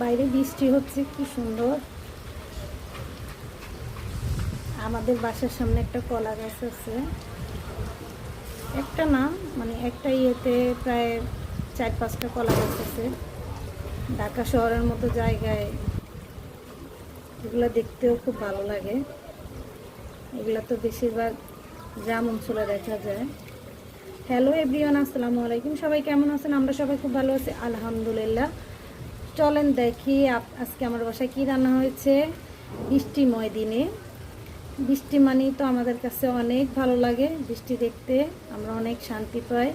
বাইরে বৃষ্টি হচ্ছে, কি সুন্দর। আমাদের বাসার সামনে একটা কলা গাছ আছে, একটা না মানে একটা ইয়েতে প্রায় 4-5টা কলা গাছ আছে। ঢাকা শহরের মতো জায়গায় এগুলো দেখতেও খুব ভালো লাগে। এগুলো তো বেশিরভাগ গ্রাম অঞ্চলে দেখা যায়। হ্যালো এভরিওয়ান, আসসালামু আলাইকুম। সবাই কেমন আছেন? আমরা সবাই খুব ভালো আছি, আলহামদুলিল্লাহ। চলেন দেখি আজকে আমার বাসায় কি রান্না হয়েছে বৃষ্টিময় দিনে। বৃষ্টি মানেই তো আমাদের কাছে অনেক ভালো লাগে, বৃষ্টি দেখতে আমরা অনেক শান্তি পাই।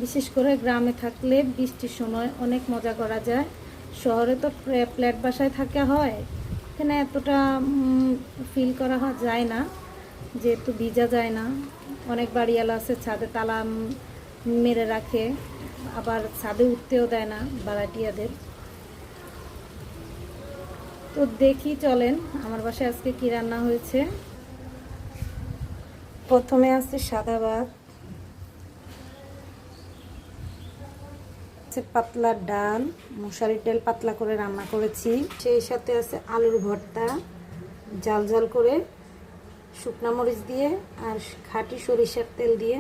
বিশেষ করে গ্রামে থাকলে বৃষ্টির সময় অনেক মজা করা যায়। শহরে তো ফ্ল্যাট বাসায় থাকা হয়, এখানে এতটা ফিল করা যায় না, যেহেতু ভিজা যায় না। অনেক বাড়িওয়ালা আছে ছাদে তালা মেরে রাখে, আবার ছাদে উঠতেও দেয় না ভাড়াটিয়াদের। তো দেখি চলেন আমার বাসায় আজকে কি রান্না হয়েছে। প্রথমে আছে সাদা ভাত, পাতলা ডাল, মশারির ডাল পাতলা করে রান্না করেছি। সেই সাথে আছে আলুর ভর্তা, জাল জাল করে শুকনা মরিচ দিয়ে আর খাঁটি সরিষার তেল দিয়ে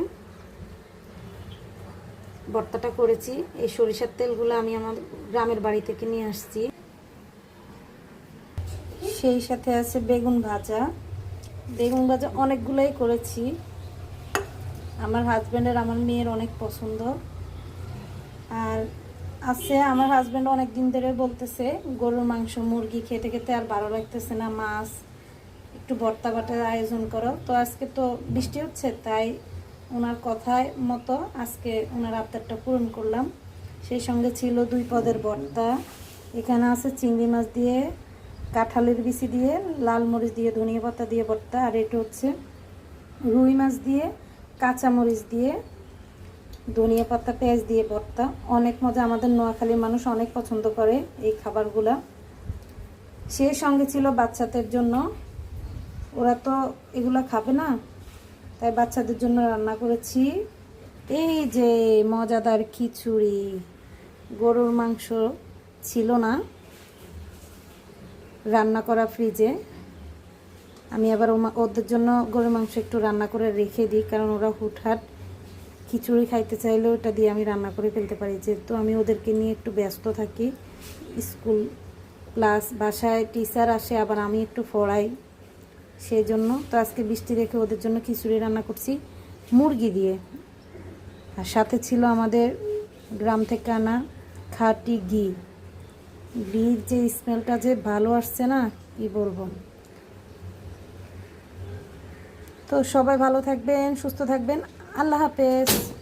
ভর্তাটা করেছি। এই সরিষার তেলগুলো আমি আমার গ্রামের বাড়ি থেকে নিয়ে আসছি। সেই সাথে আছে বেগুন ভাজা। বেগুন ভাজা অনেকগুলোই করেছি, আমার হাজব্যান্ডের আমার মেয়ের অনেক পছন্দ। আর আছে আমার হাজব্যান্ড অনেক দিন ধরে বলতেছে গরুর মাংস মুরগি খেতে খেতে আর ভালো লাগতেছে না, মাছ একটু ভর্তা বাটার আয়োজন করো। তো আজকে তো বৃষ্টি হচ্ছে, তাই ওনার কথায় মতো আজকে ওনার আবদারটা পূরণ করলাম। সেই সঙ্গে ছিল 2 পদের ভর্তা। এখানে আছে চিংড়ি মাছ দিয়ে, কাঁঠালের বিচি দিয়ে, লাল মরিচ দিয়ে, ধনিয়া পাতা দিয়ে ভর্তা। আর এটা হচ্ছে রুই মাছ দিয়ে, কাঁচা মরিচ দিয়ে, ধনিয়া পাতা পেঁয়াজ দিয়ে ভর্তা। অনেক মজা, আমাদের নোয়াখালীর মানুষ অনেক পছন্দ করে এই খাবারগুলা। সেই সঙ্গে ছিল বাচ্চাদের জন্য, ওরা তো এগুলা খাবে না, তাই বাচ্চাদের জন্য রান্না করেছি এই যে মজাদার খিচুড়ি। গরুর মাংস ছিল না রান্না করা ফ্রিজে, আমি আবার ওদের জন্য গরুর মাংস একটু রান্না করে রেখে দিই, কারণ ওরা হুটহাট খিচুড়ি খাইতে চাইলে ওটা দিয়ে আমি রান্না করে ফেলতে পারি, যেহেতু আমি ওদেরকে নিয়ে একটু ব্যস্ত থাকি। স্কুল প্লাস বাসায় টিচার আসে, আবার আমি একটু পড়াই, সেই জন্য। তো আজকে বৃষ্টি দেখে ওদের জন্য খিচুড়ি রান্না করছি মুরগি দিয়ে। আর সাথে ছিল আমাদের গ্রাম থেকে আনা খাঁটি ঘি। ঘির যে স্মেলটা যে ভালো আসছে না, কি বলবো। তো সবাই ভালো থাকবেন, সুস্থ থাকবেন, আল্লাহ হাফেজ।